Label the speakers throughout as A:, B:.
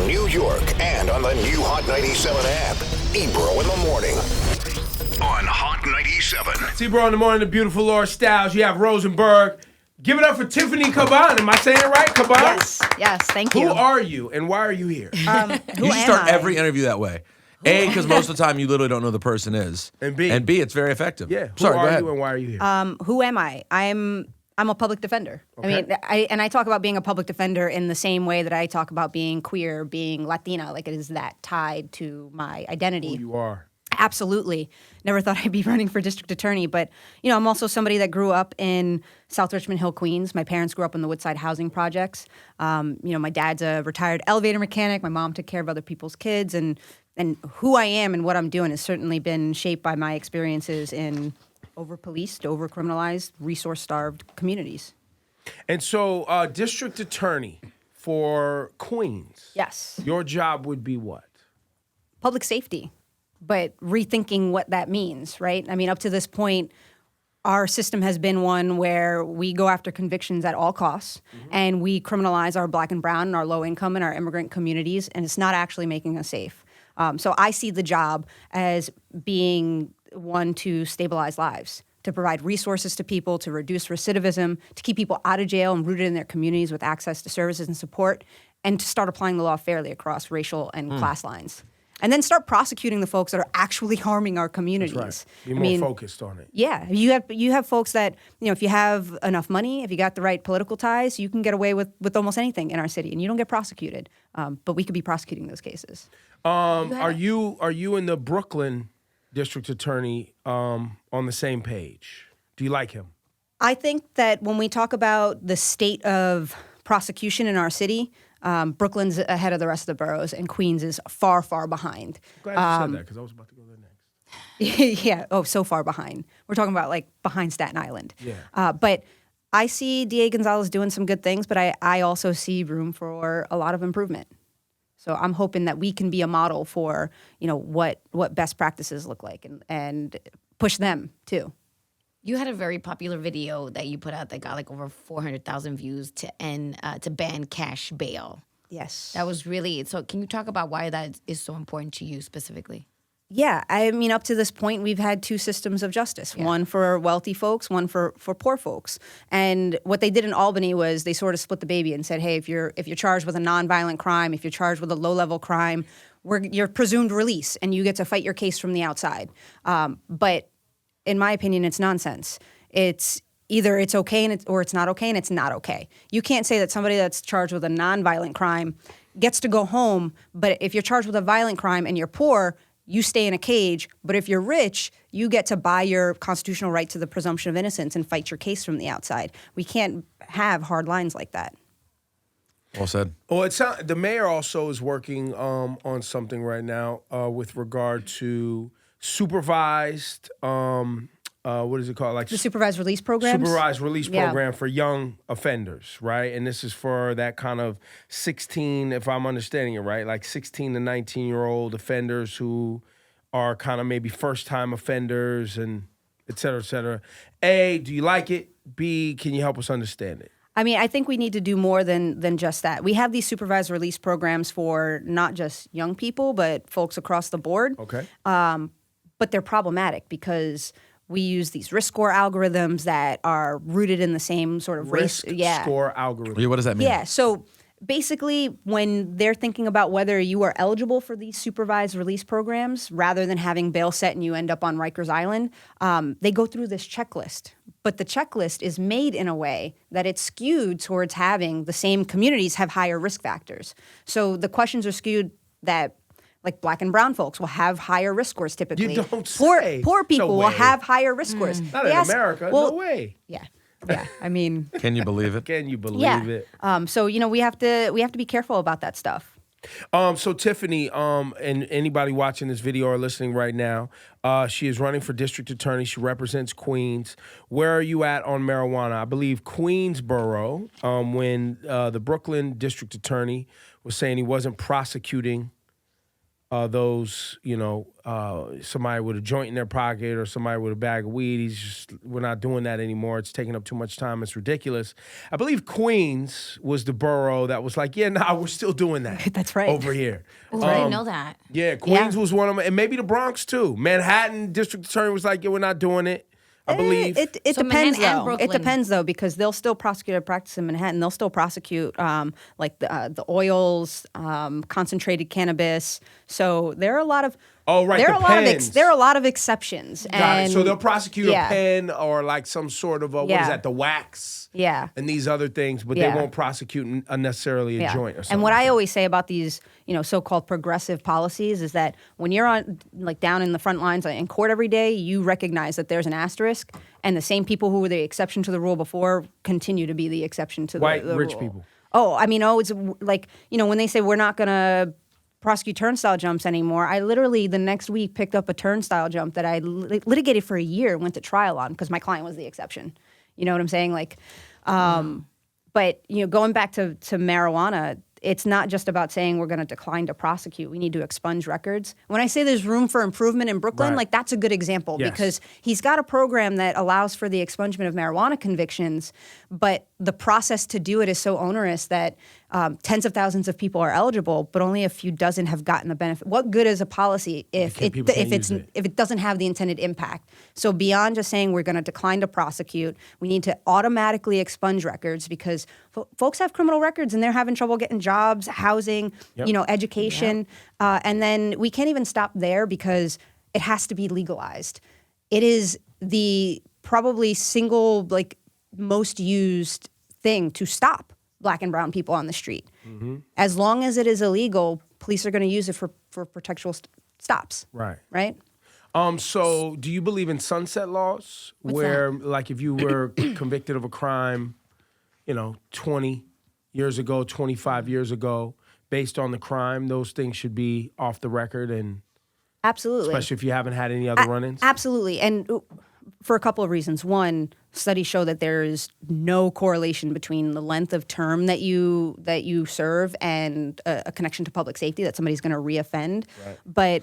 A: New York, and on the new Hot 97 app. Ebro in the morning on Hot 97.
B: It's Ebro in the morning, the beautiful Laura Styles. You have Rosenberg. Give it up for Tiffany Caban. Am I saying it right, Caban?
C: Yes, thank you.
B: Who are you and why are you here?
C: Who
D: You should
C: am
D: start
C: I?
D: every interview that way. A, because most of the time you literally don't know who the person is.
B: And B,
D: it's very effective.
B: Yeah. Who
D: Sorry, go
B: are
D: ahead.
B: you and why are you here?
C: Who am I? I'm a public defender.
B: Okay.
C: I talk about being a public defender in the same way that I talk about being queer, being Latina, like it is that tied to my identity.
B: Who you are.
C: Absolutely. Never thought I'd be running for district attorney, but I'm also somebody that grew up in South Richmond Hill, Queens. My parents grew up in the Woodside housing projects. My dad's a retired elevator mechanic. My mom took care of other people's kids, and who I am and what I'm doing has certainly been shaped by my experiences in over-policed, over-criminalized, resource-starved communities.
B: And so, district attorney for Queens.
C: Yes.
B: Your job would be what?
C: Public safety, but rethinking what that means, right? I mean, up to this point, our system has been one where we go after convictions at all costs, and we criminalize our black and brown and our low income and our immigrant communities, and it's not actually making us safe. So I see the job as being one to stabilize lives, to provide resources to people, to reduce recidivism, to keep people out of jail and rooted in their communities with access to services and support, and to start applying the law fairly across racial and class lines. And then start prosecuting the folks that are actually harming our communities.
B: That's right. Be more focused on it.
C: Yeah, you have folks that if you have enough money, if you got the right political ties, you can get away with almost anything in our city, and you don't get prosecuted. But we could be prosecuting those cases.
B: Are you and the Brooklyn district attorney on the same page? Do you like him?
C: I think that when we talk about the state of prosecution in our city, Brooklyn's ahead of the rest of the boroughs, and Queens is far, far behind.
B: Glad you said that, because I was about to go there next.
C: Yeah. Oh, so far behind. We're talking about like behind Staten Island.
B: Yeah.
C: But I see DA Gonzalez doing some good things, but I also see room for a lot of improvement. So I'm hoping that we can be a model for what best practices look like and push them too.
E: You had a very popular video that you put out that got like over 400,000 views to ban cash bail.
C: Yes.
E: That was really, so can you talk about why that is so important to you specifically?
C: Yeah, I mean, up to this point, we've had two systems of justice, one for wealthy folks, one for poor folks. And what they did in Albany was they sort of split the baby and said, hey, if you're charged with a nonviolent crime, if you're charged with a low-level crime, you're presumed release, and you get to fight your case from the outside. But in my opinion, it's nonsense. It's either it's okay or it's not okay, and it's not okay. You can't say that somebody that's charged with a nonviolent crime gets to go home, but if you're charged with a violent crime and you're poor, you stay in a cage. But if you're rich, you get to buy your constitutional right to the presumption of innocence and fight your case from the outside. We can't have hard lines like that.
D: Well said.
B: Well, the mayor also is working on something right now with regard to supervised, what is it called? Like
C: The supervised release programs?
B: Supervised release
C: Yeah.
B: program for young offenders, right? And this is for that kind of 16, if I'm understanding it right, like 16 to 19-year-old offenders who are kind of maybe first-time offenders and et cetera, et cetera. A, do you like it? B, can you help us understand it?
C: I mean, I think we need to do more than just that. We have these supervised release programs for not just young people, but folks across the board.
B: Okay.
C: But they're problematic because we use these risk score algorithms that are rooted in the same sort of
B: Risk score algorithm.
D: What does that mean?
C: Yeah. So basically, when they're thinking about whether you are eligible for these supervised release programs, rather than having bail set and you end up on Rikers Island, they go through this checklist. But the checklist is made in a way that it's skewed towards having the same communities have higher risk factors. So the questions are skewed that, like, black and brown folks will have higher risk scores typically.
B: You don't say.
C: Poor people
B: No
C: will
B: way.
C: have higher risk scores.
B: Not in America.
C: Well,
B: no way.
C: Yeah. Yeah. I mean,
D: Can you believe it?
B: Can you believe
C: yeah.
B: it?
C: So we have to be careful about that stuff.
B: So Tiffany, and anybody watching this video or listening right now, she is running for district attorney. She represents Queens. Where are you at on marijuana? I believe Queensboro, when the Brooklyn district attorney was saying he wasn't prosecuting those, somebody with a joint in their pocket or somebody with a bag of weed. We're not doing that anymore. It's taking up too much time. It's ridiculous. I believe Queens was the borough that was like, we're still doing that.
C: That's right.
B: Over here.
E: Oh, I didn't know that.
B: Yeah, Queens was one of them, and maybe the Bronx too. Manhattan district attorney was like, we're not doing it. I believe
C: it
E: So
C: depends
E: Manhattan and
C: though.
E: Brooklyn.
C: It depends though because they'll still prosecute a practice in Manhattan. They'll still prosecute like the oils, concentrated cannabis. So there are a lot of there are a lot of exceptions.
B: Got it.
C: And
B: So they'll prosecute
C: yeah.
B: a pen or like some sort of what is
C: Yeah.
B: that? The wax.
C: Yeah.
B: And these other things, but they
C: Yeah.
B: won't prosecute necessarily a joint or something.
C: And what I always say about these, so-called progressive policies is that when you're on, like, down in the front lines in court every day, you recognize that there's an asterisk, and the same people who were the exception to the rule before continue to be the exception to the
B: White,
C: the
B: rich
C: rule.
B: people.
C: Oh, I mean, it's like, when they say we're not going to prosecute turnstile jumps anymore, I literally the next week picked up a turnstile jump that I litigated for a year, went to trial on because my client was the exception. You know what I'm saying? Like, but going back to marijuana, it's not just about saying we're going to decline to prosecute. We need to expunge records. When I say there's room for improvement in Brooklyn,
B: Right.
C: like that's a good example
B: Yes.
C: because he's got a program that allows for the expungement of marijuana convictions, but the process to do it is so onerous that tens of thousands of people are eligible, but only a few dozen have gotten the benefit. What good is a policy if
B: people can't use it.
C: if it doesn't have the intended impact? So beyond just saying we're going to decline to prosecute, we need to automatically expunge records because folks have criminal records and they're having trouble getting jobs, housing,
B: Yep.
C: education. And then we can't even stop there because it has to be legalized. It is the probably single most used thing to stop Black and brown people on the street.
B: Mm-hmm.
C: As long as it is illegal, police are going to use it for protectual stops.
B: Right.
C: Right?
B: So do you believe in sunset laws where, like, if you were convicted of a crime, 20 years ago, 25 years ago, based on the crime, those things should be off the record, and
C: Absolutely.
B: especially if you haven't had any other run-ins?
C: Absolutely. And for a couple of reasons. One, studies show that there is no correlation between the length of term that you serve and a connection to public safety, that somebody's going to reoffend.
B: Right.
C: But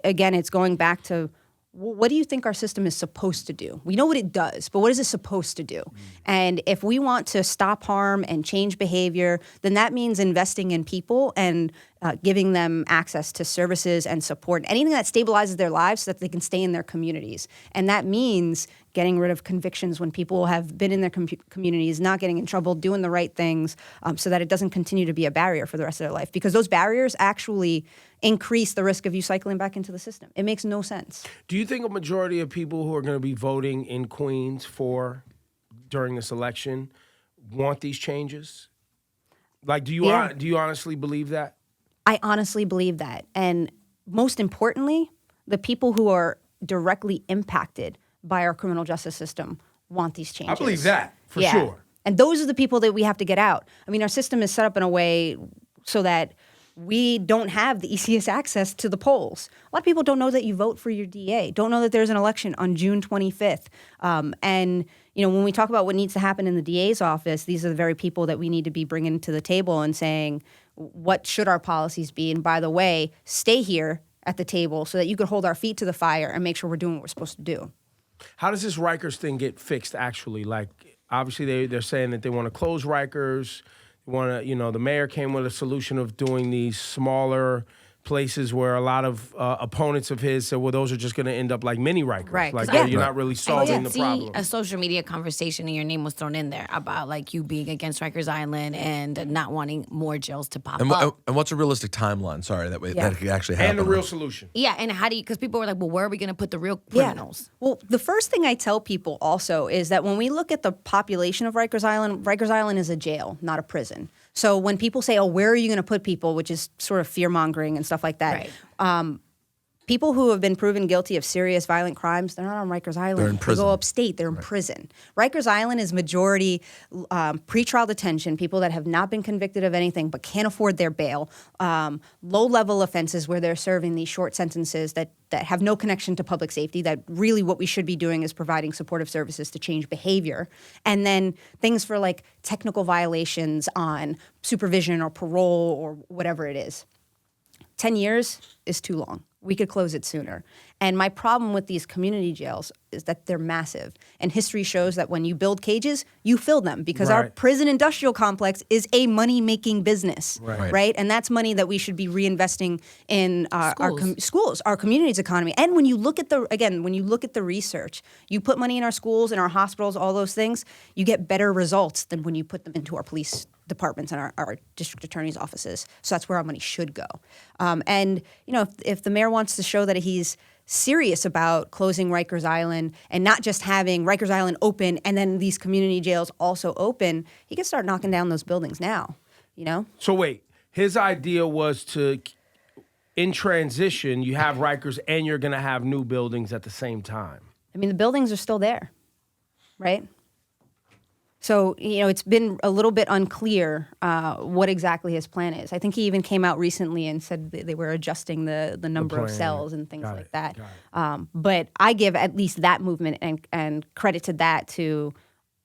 C: again, it's going back to what do you think our system is supposed to do? We know what it does, but what is it supposed to do? And if we want to stop harm and change behavior, then that means investing in people and giving them access to services and support, anything that stabilizes their lives so that they can stay in their communities. And that means getting rid of convictions when people have been in their communities, not getting in trouble, doing the right things, so that it doesn't continue to be a barrier for the rest of their life. Because those barriers actually increase the risk of you cycling back into the system. It makes no sense.
B: Do you think a majority of people who are going to be voting in Queens during this election want these changes? Like, do you honestly believe that?
C: I honestly believe that. And most importantly, the people who are directly impacted by our criminal justice system want these changes.
B: I believe that, for sure.
C: And those are the people that we have to get out. I mean, our system is set up in a way so that we don't have the easiest access to the polls. A lot of people don't know that you vote for your DA, don't know that there's an election on June 25th. And when we talk about what needs to happen in the DA's office, these are the very people that we need to be bringing to the table and saying, what should our policies be? And by the way, stay here at the table so that you could hold our feet to the fire and make sure we're doing what we're supposed to do.
B: How does this Rikers thing get fixed, actually? Like, obviously, they're saying that they want to close Rikers. They want to, the mayor came with a solution of doing these smaller places where a lot of opponents of his said, well, those are just going to end up like mini Rikers.
E: Right,
B: Like,
E: 'cause
B: you're not really solving the
E: see
B: problem.
E: a social media conversation and your name was thrown in there about like you being against Rikers Island and not wanting more jails to pop up.
D: And what's a realistic timeline? Sorry, that could actually happen.
B: And the real solution.
E: Yeah, and how do you, because people were like, well, where are we going to put the real criminals?
C: Yeah. Well, the first thing I tell people also is that when we look at the population of Rikers Island is a jail, not a prison. So when people say, oh, where are you going to put people, which is sort of fear-mongering and stuff like that, people who have been proven guilty of serious violent crimes, they're not on Rikers Island.
D: They're in prison.
C: They go upstate. They're in prison. Rikers Island is majority pretrial detention, people that have not been convicted of anything but can't afford their bail, low-level offenses where they're serving these short sentences that have no connection to public safety, that really what we should be doing is providing supportive services to change behavior. And then things for like technical violations on supervision or parole or whatever it is. 10 years is too long. We could close it sooner. And my problem with these community jails is that they're massive. And history shows that when you build cages, you fill them because our
B: Right.
C: prison industrial complex is a money-making business,
B: Right.
C: right? And that's money that we should be reinvesting in our
E: Schools.
C: schools, our community's economy. And when you look at the research, you put money in our schools, in our hospitals, all those things, you get better results than when you put them into our police departments and our district attorney's offices. So that's where our money should go. And if the mayor wants to show that he's serious about closing Rikers Island and not just having Rikers Island open and then these community jails also open, he can start knocking down those buildings now.
B: So wait, his idea was to, in transition, you have Rikers and you're going to have new buildings at the same time.
C: I mean, the buildings are still there, right? So, it's been a little bit unclear what exactly his plan is. I think he even came out recently and said that they were adjusting the number of
B: plan.
C: cells and things
B: Got
C: like
B: it,
C: that.
B: got
C: But I give at least that movement and credit to that to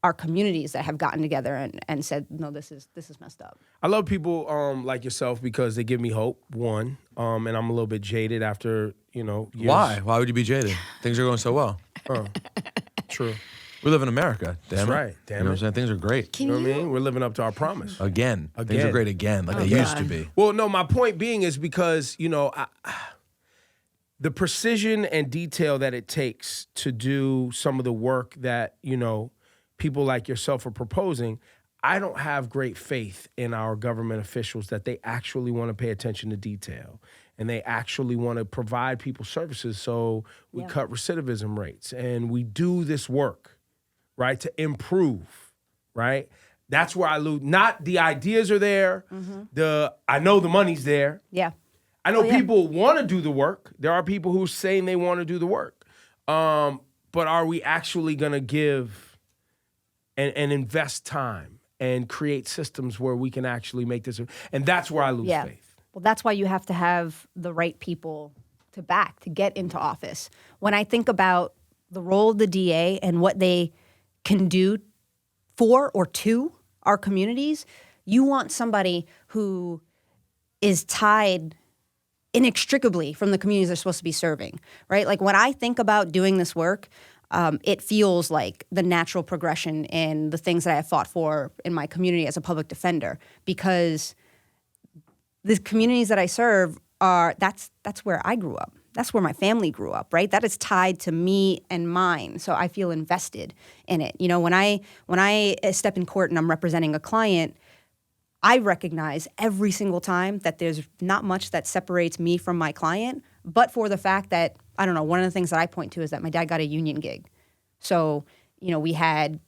C: our communities that have gotten together and said, no, this is messed up.
B: I love people like yourself because they give me hope, one, and I'm a little bit jaded after, years.
D: Why? Why would you be jaded? Things are going so well.
B: True.
D: We live in America. Damn
B: That's
D: it.
B: right, damn
D: you know
B: it.
D: what I'm saying? Things are great.
B: You know what I mean? We're living up to our promise.
D: Again. Things are
B: Again.
D: great again, like they used to be.
B: Well, no, my point being is because, the precision and detail that it takes to do some of the work that, people like yourself are proposing, I don't have great faith in our government officials that they actually want to pay attention to detail and they actually want to provide people services so we cut recidivism rates and we do this work, right, to improve, right? That's where I lose. Not the ideas are there. I know the money's there.
C: Yeah.
B: I know people want to do the work. There are people who are saying they want to do the work. But are we actually going to give and invest time and create systems where we can actually make this? And that's where I lose faith.
C: Well, that's why you have to have the right people to get into office. When I think about the role of the DA and what they can do for or to our communities, you want somebody who is tied inextricably from the communities they're supposed to be serving, right? Like when I think about doing this work, it feels like the natural progression in the things that I have fought for in my community as a public defender, because the communities that I serve that's where I grew up. That's where my family grew up, right? That is tied to me and mine. So I feel invested in it. When I step in court and I'm representing a client, I recognize every single time that there's not much that separates me from my client, but for the fact that, I don't know, one of the things that I point to is that my dad got a union gig. So, we had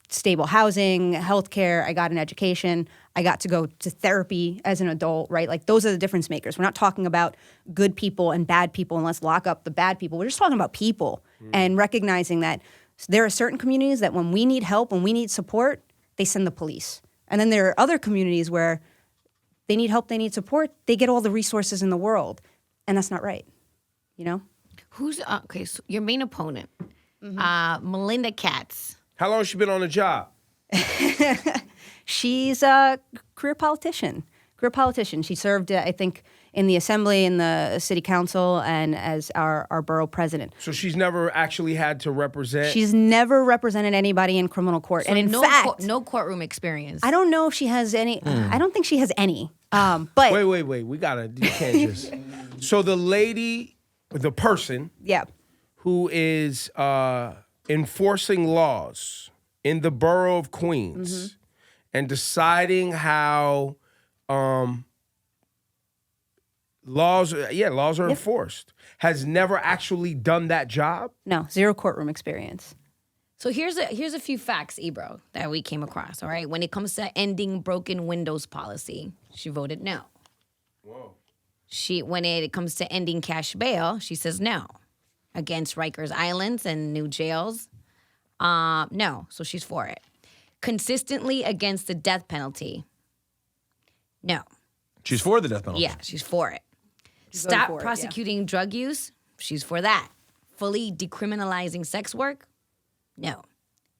C: stable housing, healthcare, I got an education, I got to go to therapy as an adult, right? Like those are the difference makers. We're not talking about good people and bad people and let's lock up the bad people. We're just talking about people and recognizing that there are certain communities that when we need help, when we need support, they send the police. And then there are other communities where they need help, they need support, they get all the resources in the world. And that's not right,
E: Who's okay? So your main opponent, Melinda Katz.
B: How long has she been on the job?
C: She's a career politician. She served, I think, in the assembly, in the city council, and as our borough president.
B: So she's never actually had to represent?
C: She's never represented anybody in criminal court.
E: So
C: and in
E: no
C: fact,
E: no courtroom experience.
C: I don't know if she has any. I don't think she has any. But
B: Wait. We gotta. You can't just. So the lady, the person
C: yeah,
B: who is enforcing laws in the borough of Queens and deciding how laws are enforced, has never actually done that job?
C: no, zero courtroom experience.
E: So here's a few facts, Ebro, that we came across. All right, when it comes to ending broken windows policy, she voted no.
B: Whoa.
E: When it comes to ending cash bail, she says no. Against Rikers Islands and new jails, no. So she's for it. Consistently against the death penalty, no.
D: She's for the death penalty.
E: Yeah, she's for it.
C: voted
E: Stop
C: for it, yeah.
E: prosecuting drug use, she's for that. Fully decriminalizing sex work, no.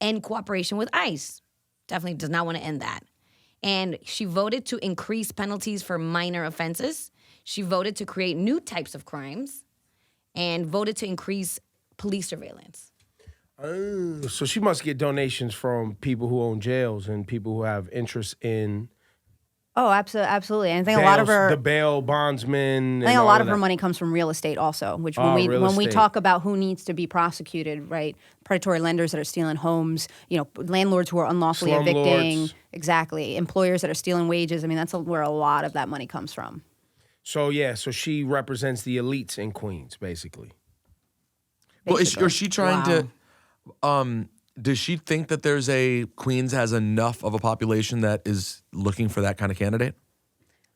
E: End cooperation with ICE, definitely does not want to end that. And she voted to increase penalties for minor offenses. She voted to create new types of crimes and voted to increase police surveillance.
B: So she must get donations from people who own jails and people who have interest in
C: Oh, absolutely. And I think a lot of
B: the
C: her
B: bail bondsmen.
C: I think a lot of her money comes from real estate also, which when we
B: estate.
C: talk about who needs to be prosecuted, right? Predatory lenders that are stealing homes, landlords who are unlawfully evicting,
B: Slumlords.
C: exactly. Employers that are stealing wages. I mean, that's where a lot of that money comes from.
B: So she represents the elites in Queens, basically.
D: Well, is she trying to? Does she think that Queens has enough of a population that is looking for that kind of candidate?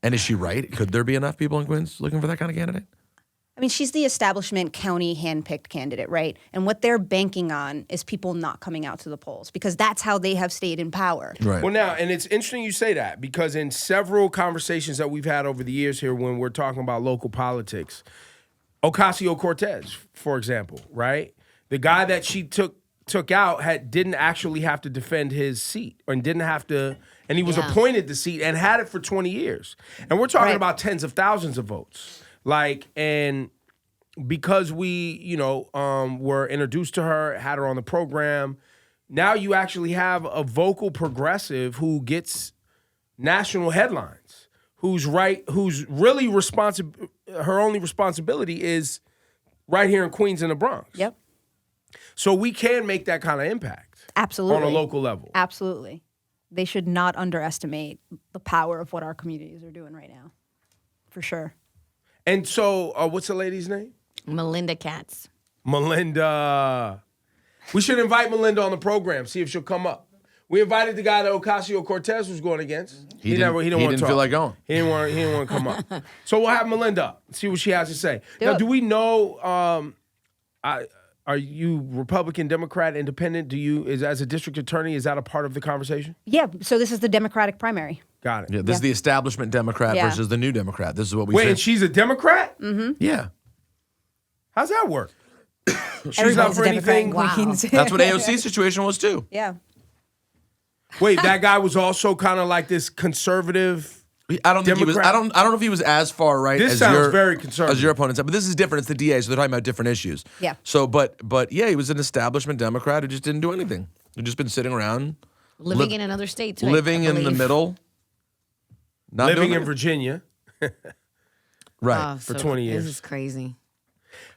D: And is she right? Could there be enough people in Queens looking for that kind of candidate?
C: I mean, she's the establishment county handpicked candidate, right? And what they're banking on is people not coming out to the polls because that's how they have stayed in power.
D: Right.
B: Well, now, and it's interesting you say that because in several conversations that we've had over the years here when we're talking about local politics, Ocasio-Cortez, for example, right? The guy that she took out didn't actually have to defend his seat and didn't have to, and he was appointed the seat and had it for 20 years. And we're talking about tens of thousands of votes. And because we, were introduced to her, had her on the program, now you actually have a vocal progressive who gets national headlines, who's really her only responsibility is right here in Queens and the Bronx.
C: Yep.
B: So we can make that kind of impact.
C: Absolutely.
B: On a local level.
C: Absolutely. They should not underestimate the power of what our communities are doing right now. For sure.
B: And so, what's the lady's name?
E: Melinda Katz.
B: Melinda. We should invite Melinda on the program, see if she'll come up. We invited the guy that Ocasio-Cortez was going against.
D: He didn't
B: want to talk.
D: feel like going.
B: He didn't want to come up. So we'll have Melinda up, see what she has to say. Now,
C: it.
B: do we know, are you Republican, Democrat, Independent? As a district attorney, is that a part of the conversation?
C: Yeah, so this is the Democratic primary.
B: Got it.
D: Yeah, this is the establishment Democrat versus the new Democrat. This is what we
B: Wait,
D: say.
B: and she's a Democrat?
C: Mm-hmm.
D: Yeah.
B: How's that work? She's
C: Everybody's
B: not for
C: a Democrat
B: anything.
C: in Queens.
D: That's what AOC's situation was too.
C: Yeah.
B: Wait, that guy was also kind of like this conservative.
D: I don't think he was.
B: Democrat?
D: I don't know if he was as far right.
B: This
D: as
B: sounds very conservative.
D: as your opponent said. But this is different. It's the DA, so they're talking about different issues.
C: Yeah.
D: So, but yeah, he was an establishment Democrat who just didn't do anything. He'd just been sitting around,
E: Living in another state, too.
D: living in the middle, not
B: Living
D: doing
B: in Virginia.
D: right.
B: for 20 years.
E: This is crazy.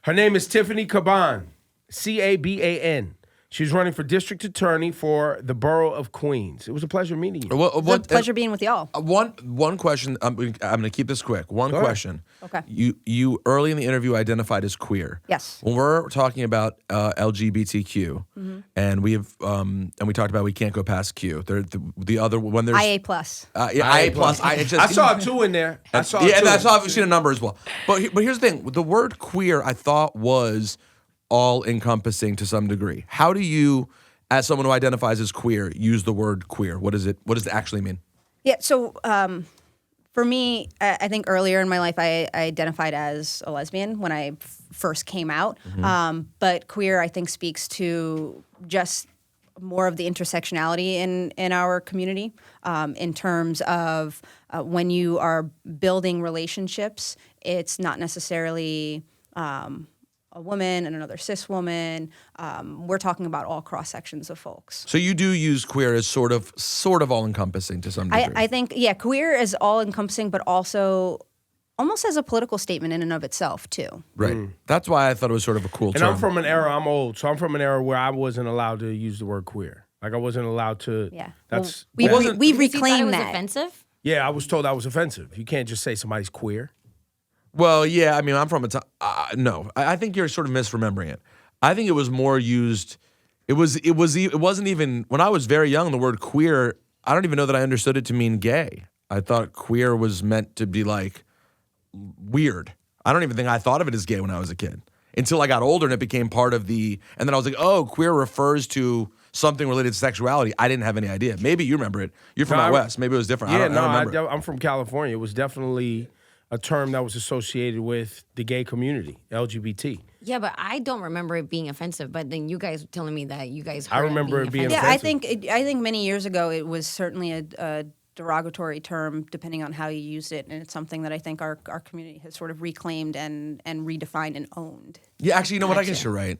B: Her name is Tiffany Caban, Caban. She's running for district attorney for the borough of Queens. It was a pleasure meeting you.
C: It's a pleasure being with y'all.
D: One question. I'm going to keep this quick. One
B: Go ahead.
D: question.
C: Okay.
D: You early in the interview identified as queer.
C: Yes.
D: When we're talking about LGBTQ, and we talked about we can't go past Q. The other when there's
C: IA plus.
D: IA plus.
B: I saw a 2 in there. I saw a 2.
D: and I saw I've seen a number as well. But here's the thing: the word queer, I thought was all encompassing to some degree. How do you, as someone who identifies as queer, use the word queer? What does it actually mean?
C: Yeah, so for me, I think earlier in my life, I identified as a lesbian when I first came out. But queer, I think, speaks to just more of the intersectionality in our community in terms of when you are building relationships, it's not necessarily a woman and another cis woman. We're talking about all cross sections of folks.
D: So you do use queer as sort of all encompassing to some degree.
C: I think, queer is all encompassing, but also almost as a political statement in and of itself too.
D: Right. That's why I thought it was sort of a cool
B: And
D: term.
B: I'm from an era, I'm old, so I'm from an era where I wasn't allowed to use the word queer. Like I wasn't allowed to.
C: Yeah.
B: That's
C: We
E: Because you thought it
C: reclaimed
E: was
C: that.
E: offensive?
B: yeah. I was told that was offensive. You can't just say somebody's queer.
D: Well, yeah, I mean, I'm from a time. No, I think you're sort of misremembering it. I think it was more used. It wasn't even when I was very young. The word queer, I don't even know that I understood it to mean gay. I thought queer was meant to be like weird. I don't even think I thought of it as gay when I was a kid until I got older and it became part of the. And then I was like, oh, queer refers to something related to sexuality. I didn't have any idea. Maybe you remember it. You're from out west. Maybe it was different.
B: Yeah,
D: I don't remember it.
B: I'm from California. It was definitely a term that was associated with the gay community, LGBT.
E: Yeah, but I don't remember it being offensive. But then you guys telling me that you guys heard
B: I remember it being
C: Yeah,
B: offensive.
C: I think many years ago it was certainly a derogatory term depending on how you used it, and it's something that I think our community has sort of reclaimed and redefined and owned.
D: Yeah, actually, you know what? I guess you're right.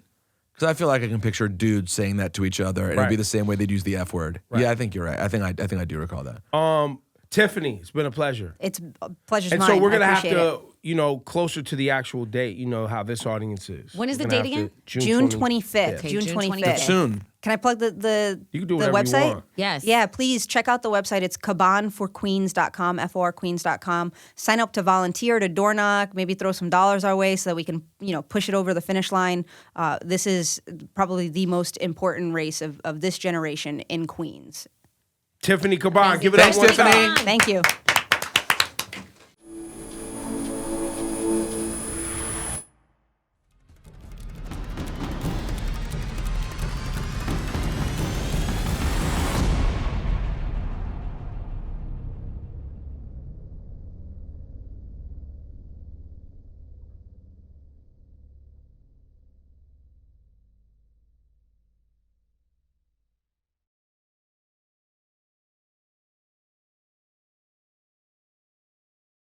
D: Because I feel like I can picture dudes saying that to each other, and it'd be the same way they'd use the F word. Right. Yeah, I think you're right. I think I do recall that.
B: Tiffany, it's been a pleasure.
C: It's a pleasure's
B: and
C: mine.
B: So we're gonna have
C: to,
B: closer to the actual date, how this audience is.
E: When is the date again?
C: June 25th.
E: Okay,
C: June
E: June
C: 25th.
D: Soon.
C: Can I plug the
B: You can do
C: the
B: whatever
C: website?
B: you want.
E: Yes.
C: Yeah, please check out the website. It's cabanforqueens.com, forqueens.com. Sign up to volunteer, to door knock, maybe throw some dollars our way so that we can, push it over the finish line. This is probably the most important race of this generation in Queens.
B: Tiffany Caban, give it up
D: Thanks,
B: one
D: Tiffany.
B: time.
C: Thank you.